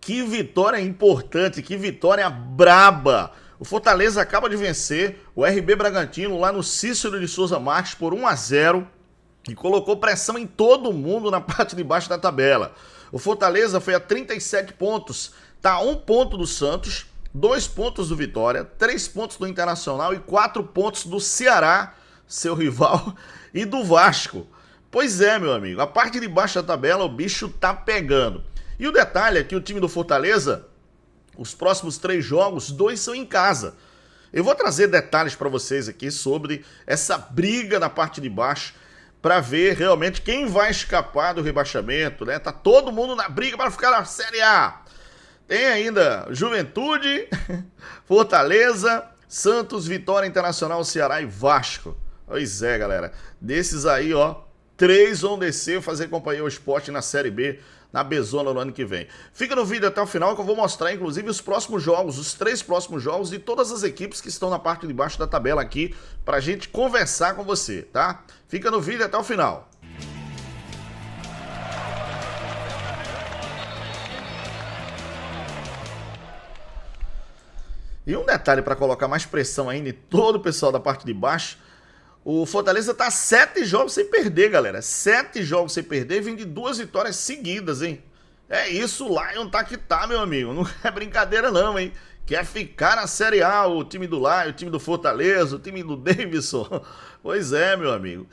Que vitória importante, que vitória braba. O Fortaleza acaba de vencer o RB Bragantino lá no Cícero de Souza Marques por 1-0 e colocou pressão em todo mundo na parte de baixo da tabela. O Fortaleza foi a 37 pontos, tá a 1 ponto do Santos, 2 pontos do Vitória, 3 pontos do Internacional e 4 pontos do Ceará, seu rival, e do Vasco. Pois é, meu amigo, a parte de baixo da tabela o bicho tá pegando. E o detalhe é que o time do Fortaleza, os próximos 3 jogos, 2 são em casa. Eu vou trazer detalhes para vocês aqui sobre essa briga na parte de baixo, para ver realmente quem vai escapar do rebaixamento, né? Tá todo mundo na briga para ficar na Série A. Tem ainda Juventude, Fortaleza, Santos, Vitória, Internacional, Ceará e Vasco. Pois é, galera. Desses aí, ó, 3 vão descer fazer companhia ao Sport na Série B, na Bezona no ano que vem. Fica no vídeo até o final que eu vou mostrar, inclusive, os próximos jogos, os 3 próximos jogos de todas as equipes que estão na parte de baixo da tabela aqui, pra gente conversar com você, tá? Fica no vídeo até o final. E um detalhe para colocar mais pressão ainda em todo o pessoal da parte de baixo, o Fortaleza tá 7 jogos sem perder, galera. 7 jogos sem perder, vem de 2 vitórias seguidas, hein? É isso, o Lion tá que tá, meu amigo. Não é brincadeira não, hein? Quer ficar na Série A, o time do Lion, o time do Fortaleza, o time do Davidson. Pois é, meu amigo.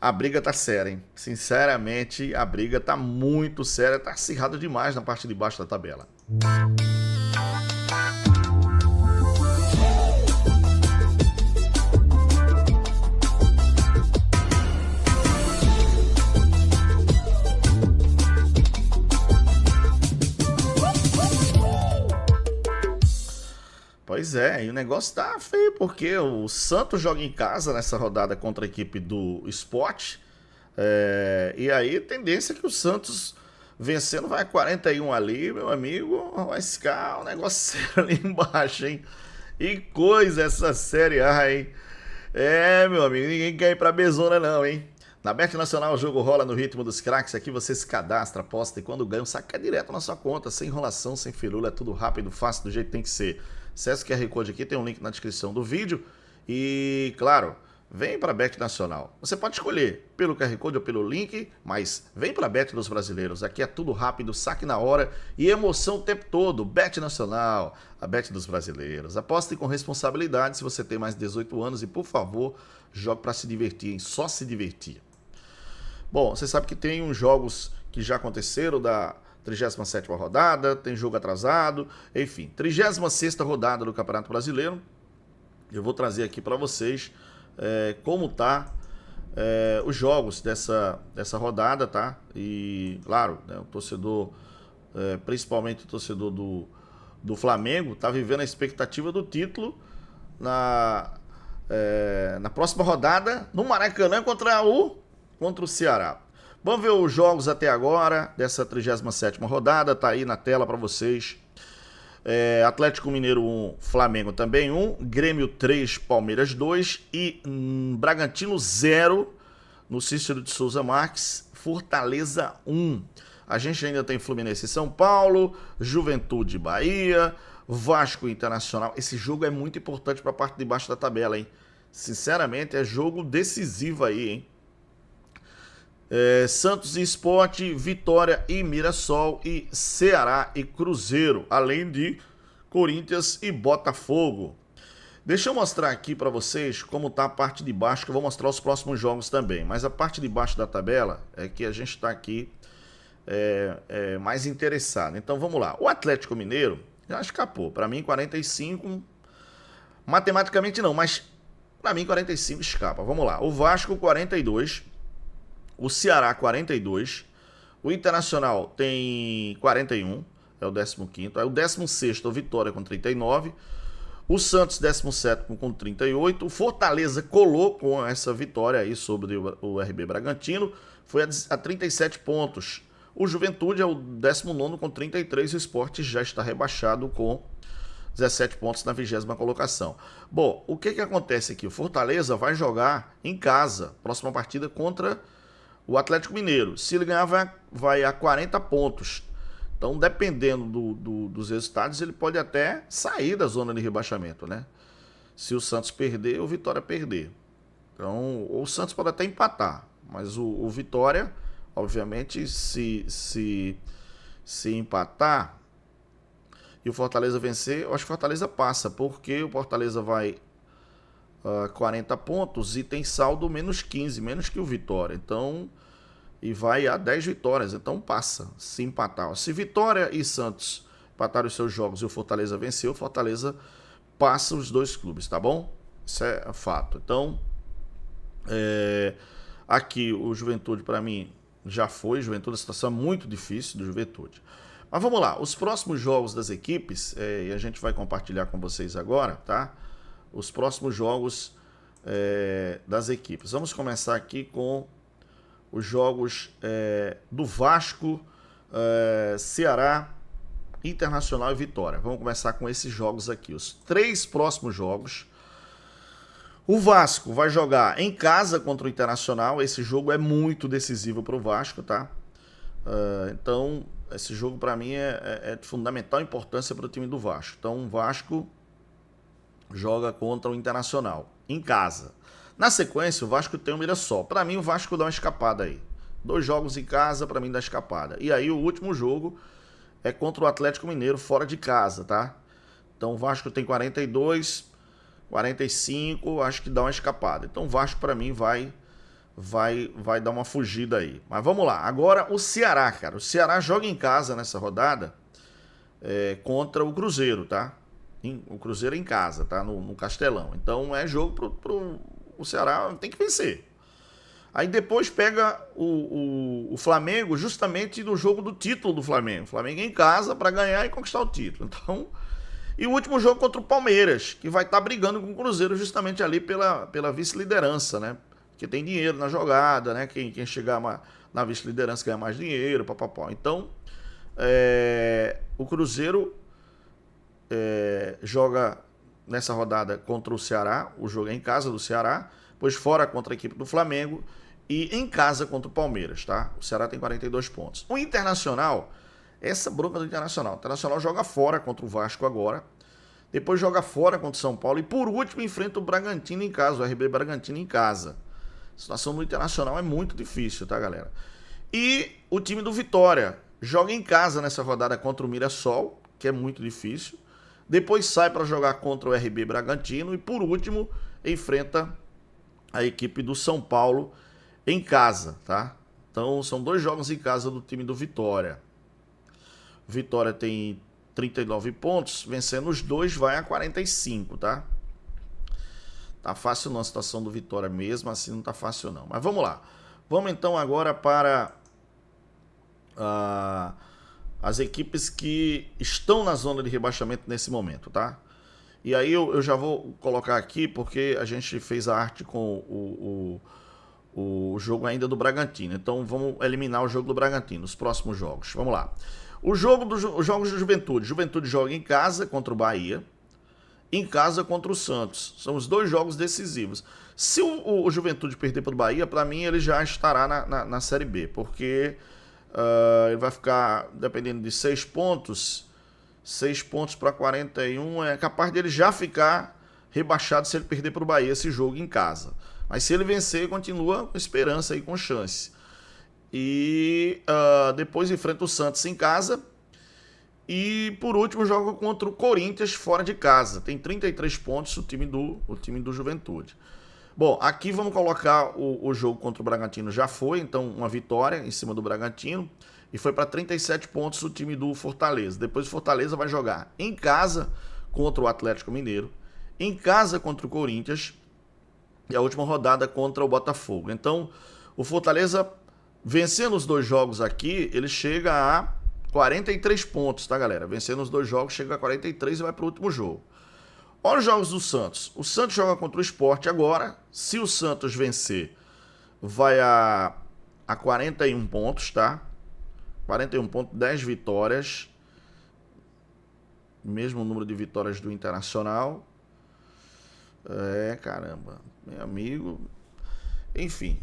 A briga tá séria, hein? Sinceramente, a briga tá muito séria, tá acirrada demais na parte de baixo da tabela. Pois é, e o negócio tá feio, porque o Santos joga em casa nessa rodada contra a equipe do Sport. E aí, tendência é que o Santos vencendo vai a 41 ali, meu amigo, vai ficar um negócio sério ali embaixo, hein? E coisa essa Série A, hein? É, meu amigo, ninguém quer ir pra Bezona não, hein? Na Bet Nacional o jogo rola no ritmo dos craques, aqui você se cadastra, aposta e quando ganha, saca direto na sua conta, sem enrolação, sem firula, é tudo rápido, fácil, do jeito que tem que ser. Acesse o QR Code aqui, tem um link na descrição do vídeo e, claro, vem para a Bet Nacional. Você pode escolher pelo QR Code ou pelo link, mas vem para a Bet dos Brasileiros. Aqui é tudo rápido, saque na hora e emoção o tempo todo. Bet Nacional, a Bet dos Brasileiros. Aposte com responsabilidade se você tem mais de 18 anos e, por favor, jogue para se divertir, hein? Só se divertir. Bom, você sabe que tem uns jogos que já aconteceram da 37ª rodada, tem jogo atrasado, enfim, 36ª rodada do Campeonato Brasileiro. Eu vou trazer aqui para vocês como tá os jogos dessa rodada, tá? E, claro, né, o torcedor, principalmente o torcedor do Flamengo, tá vivendo a expectativa do título na próxima rodada no Maracanã contra o Ceará. Vamos ver os jogos até agora dessa 37ª rodada, tá aí na tela para vocês. Atlético Mineiro 1, Flamengo também 1, Grêmio 3, Palmeiras 2 e Bragantino 0 no Cícero de Souza Marques, Fortaleza 1. A gente ainda tem Fluminense e São Paulo, Juventude Bahia, Vasco Internacional. Esse jogo é muito importante para a parte de baixo da tabela, hein? Sinceramente, é jogo decisivo aí, hein? Santos e Sport, Vitória e Mirassol e Ceará e Cruzeiro, além de Corinthians e Botafogo. Deixa eu mostrar aqui para vocês como tá a parte de baixo, que eu vou mostrar os próximos jogos também, mas a parte de baixo da tabela é que a gente está aqui mais interessado. Então vamos lá, o Atlético Mineiro já escapou, para mim 45, matematicamente não, mas para mim 45 escapa. Vamos lá, o Vasco 42, o Ceará 42, o Internacional tem 41, é o 15º, aí o 16º o Vitória com 39, o Santos 17º com 38, o Fortaleza colou com essa vitória aí sobre o RB Bragantino, foi a 37 pontos. O Juventude é o 19º com 33, o Sport já está rebaixado com 17 pontos na 20ª colocação. Bom, o que acontece aqui? O Fortaleza vai jogar em casa, próxima partida contra o Atlético Mineiro. Se ele ganhar, vai a 40 pontos. Então, dependendo dos resultados, ele pode até sair da zona de rebaixamento, né? Se o Santos perder, o Vitória perder. Então, o Santos pode até empatar, mas o Vitória, obviamente, se empatar e o Fortaleza vencer, eu acho que o Fortaleza passa, porque o Fortaleza vai 40 pontos e tem saldo menos 15, menos que o Vitória. Então, e vai a 10 vitórias, então passa, se empatar. Se Vitória e Santos empatarem os seus jogos e o Fortaleza vencer, o Fortaleza passa os dois clubes, tá bom? Isso é fato. Então, aqui o Juventude para mim já foi, Juventude, a situação é muito difícil do Juventude. Mas vamos lá, os próximos jogos das equipes, e a gente vai compartilhar com vocês agora, tá? Os próximos jogos das equipes. Vamos começar aqui com os jogos do Vasco, Ceará, Internacional e Vitória. Vamos começar com esses jogos aqui. Os 3 próximos jogos. O Vasco vai jogar em casa contra o Internacional. Esse jogo é muito decisivo para o Vasco, tá? Então, esse jogo para mim é de fundamental importância para o time do Vasco. Então, o Vasco joga contra o Internacional em casa. Na sequência, o Vasco tem o Mirassol. Para mim, o Vasco dá uma escapada aí. 2 jogos em casa, para mim, dá escapada. E aí, o último jogo é contra o Atlético Mineiro, fora de casa, tá? Então, o Vasco tem 42, 45, acho que dá uma escapada. Então, o Vasco, para mim, vai dar uma fugida aí. Mas vamos lá. Agora, o Ceará, cara. O Ceará joga em casa nessa rodada contra o Cruzeiro, tá? O Cruzeiro em casa, tá? No Castelão. Então, é jogo o Ceará tem que vencer. Aí depois pega o Flamengo justamente no jogo do título do Flamengo. O Flamengo em casa para ganhar e conquistar o título. Então, e o último jogo contra o Palmeiras, que vai estar brigando com o Cruzeiro justamente ali pela vice-liderança, né? Porque tem dinheiro na jogada, né? Quem chegar na vice-liderança ganha mais dinheiro, papapá. Então, o Cruzeiro joga nessa rodada contra o Ceará, o jogo é em casa do Ceará, depois fora contra a equipe do Flamengo e em casa contra o Palmeiras, tá? O Ceará tem 42 pontos. O Internacional, essa bronca do Internacional. O Internacional joga fora contra o Vasco agora, depois joga fora contra o São Paulo e por último enfrenta o Bragantino em casa, o RB Bragantino em casa. A situação do Internacional é muito difícil, tá, galera? E o time do Vitória joga em casa nessa rodada contra o Mirassol, que é muito difícil. Depois sai para jogar contra o RB Bragantino e por último enfrenta a equipe do São Paulo em casa, tá? Então são 2 jogos em casa do time do Vitória. Vitória tem 39 pontos, vencendo os 2 vai a 45, tá? Tá fácil não a situação do Vitória mesmo, assim não tá fácil não. Mas vamos lá. Vamos então agora para as equipes que estão na zona de rebaixamento nesse momento, tá? E aí eu já vou colocar aqui, porque a gente fez a arte com o jogo ainda do Bragantino. Então vamos eliminar o jogo do Bragantino, os próximos jogos. Vamos lá. Os jogos do Juventude. Juventude joga em casa contra o Bahia, em casa contra o Santos. São os 2 jogos decisivos. Se o Juventude perder para o Bahia, para mim ele já estará na Série B, porque ele vai ficar, dependendo de 6 pontos, 6 pontos para 41, é capaz dele já ficar rebaixado se ele perder para o Bahia esse jogo em casa. Mas se ele vencer, continua com esperança e com chance. E depois enfrenta o Santos em casa. E por último joga contra o Corinthians fora de casa. Tem 33 pontos o time do Juventude. Bom, aqui vamos colocar o jogo contra o Bragantino. Já foi, então, uma vitória em cima do Bragantino. E foi para 37 pontos o time do Fortaleza. Depois o Fortaleza vai jogar em casa contra o Atlético Mineiro, em casa contra o Corinthians e a última rodada contra o Botafogo. Então, o Fortaleza, vencendo os 2 jogos aqui, ele chega a 43 pontos, tá, galera? Vencendo os 2 jogos, chega a 43 e vai para o último jogo. Olha os jogos do Santos. O Santos joga contra o Sport agora. Se o Santos vencer, vai a 41 pontos, tá? 41 pontos, 10 vitórias. Mesmo número de vitórias do Internacional. Caramba. Meu amigo. Enfim.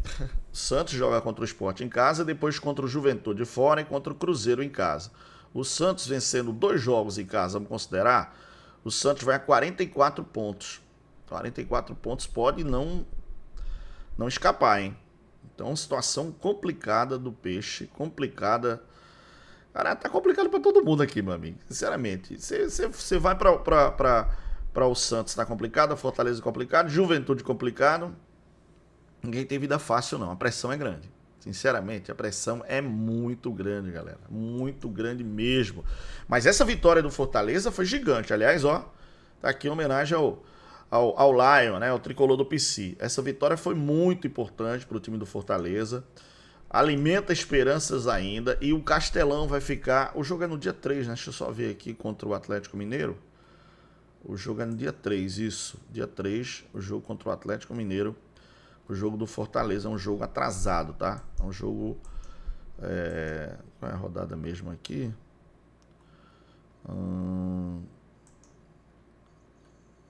O Santos joga contra o Sport em casa, depois contra o Juventude fora e contra o Cruzeiro em casa. O Santos vencendo 2 jogos em casa, vamos considerar, o Santos vai a 44 pontos. 44 pontos pode não escapar, hein? Então, situação complicada do Peixe, complicada. Cara, tá complicado pra todo mundo aqui, meu amigo. Sinceramente. Você vai pra o Santos, tá complicado, a Fortaleza complicado, Juventude complicado. Ninguém tem vida fácil, não. A pressão é grande. Sinceramente, a pressão é muito grande, galera. Muito grande mesmo. Mas essa vitória do Fortaleza foi gigante. Aliás, ó, tá aqui em homenagem ao Lion, né? O tricolor do PC. Essa vitória foi muito importante pro time do Fortaleza. Alimenta esperanças ainda. E o Castelão vai ficar. O jogo é no dia 3, né? Deixa eu só ver aqui contra o Atlético Mineiro. O jogo é no dia 3, isso. Dia 3, o jogo contra o Atlético Mineiro. O jogo do Fortaleza é um jogo atrasado, tá? É um jogo... Qual é a rodada mesmo aqui?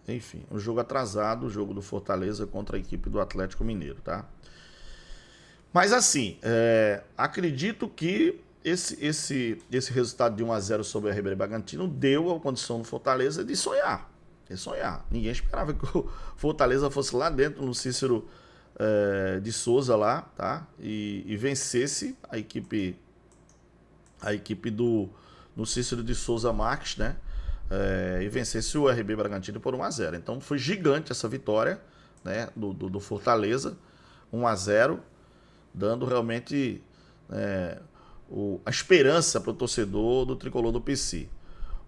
Enfim, um jogo atrasado, o jogo do Fortaleza contra a equipe do Atlético Mineiro, tá? Mas assim, acredito que esse resultado de 1-0 sobre a RB Bragantino deu a condição do Fortaleza de sonhar. De sonhar. Ninguém esperava que o Fortaleza fosse lá dentro no Cícero de Souza lá, tá? E vencesse a equipe do Cícero de Souza Marques, né? E vencesse o RB Bragantino por 1-0. Então foi gigante essa vitória, né? Do Fortaleza, 1-0, dando realmente a esperança para o torcedor do tricolor do PC.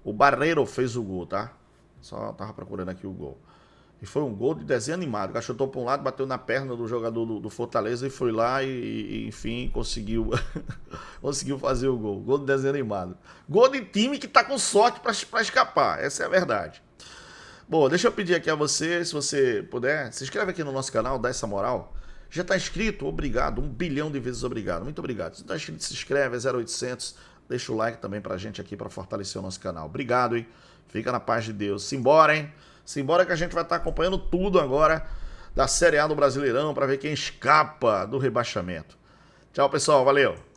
O Barreiro fez o gol, tá? Só tava procurando aqui o gol. E foi um gol de desenho animado. O cara chutou para um lado, bateu na perna do jogador do Fortaleza e foi lá e enfim, conseguiu fazer o gol. Gol de desenho animado. Gol de time que tá com sorte para escapar. Essa é a verdade. Bom, deixa eu pedir aqui a você, se você puder, se inscreve aqui no nosso canal, dá essa moral. Já tá inscrito? Obrigado. 1 bilhão de vezes obrigado. Muito obrigado. Se não tá inscrito, se inscreve, é 0800. Deixa o like também pra gente aqui para fortalecer o nosso canal. Obrigado, hein? Fica na paz de Deus. Simbora, hein? Simbora que a gente vai estar acompanhando tudo agora da Série A do Brasileirão para ver quem escapa do rebaixamento. Tchau, pessoal. Valeu!